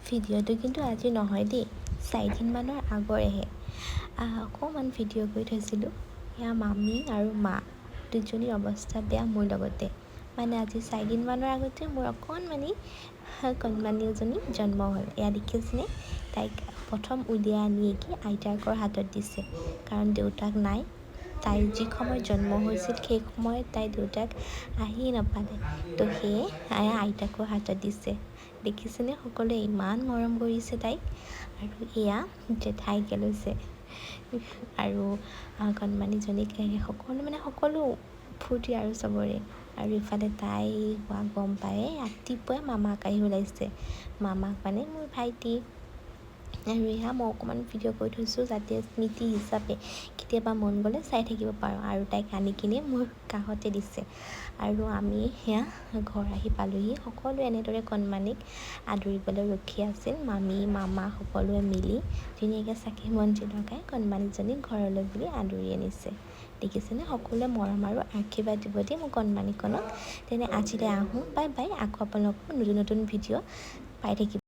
ভিডিঅ'টো কিন্তু আজি নহয় দেই, 4 দিনমানৰ আগৰেহে। অকণমান ভিডিঅ' কৰি থৈছিলোঁ। এয়া মামী আৰু মা দুজনীৰ অৱস্থা বেয়া মোৰ লগতে। মানে আজি 4 দিনমানৰ আগতে মোৰ অকণমানি কণমানি এজনী জন্ম হ'ল। এয়া দেখিছেনে? তাইক প্ৰথম উলিয়াই আনি আইতাকৰ হাতত দিছে, কাৰণ দেউতাক নাই। তাই যি সময়ত জন্ম হৈছিল সেই সময়ত তাই দেউতাক আহিয়ে নাপালে, তো সেয়ে আইতাকৰ হাতত দিছে। দেখিছেনে? সকলোৱে ইমান মৰম কৰিছে তাইক। আৰু এয়া জেঠাইকে লৈছে আৰু কণমানিজনীক সকলো ফূৰ্তি আৰু চবৰে। আৰু ইফালে তাই হোৱা গম পায়ে ৰাতিপুৱাই মামাক আহি ওলাইছে। মামাক মানে মোৰ ভাইটি। আৰু এয়া মই অকণমান ভিডিঅ' কৰি থৈছোঁ, যাতে স্মৃতি হিচাপে কেতিয়াবা মন গ'লে চাই থাকিব পাৰোঁ। আৰু তাইক আনি কিনে মোৰ কাষতে দিছে। আৰু আমি সেয়া ঘৰ আহি পালোঁহি। সকলোৱে এনেদৰে কণমানিক আদৰিবলৈ ৰখি আছিল। মামী মামা সকলোৱে মিলি ধুনীয়াকৈ চাকি বন্তি লগাই কণমানিজনীক ঘৰলৈ বুলি আদৰি আনিছে। দেখিছেনে? সকলোৱে মৰম আৰু আশীৰ্বাদ দিব দিয়ে মোৰ কণমানিকণক। তেনে আজিলৈ আহোঁ, বাই বাই। আকৌ আপোনালোকক নতুন ভিডিঅ' পাই থাকিব।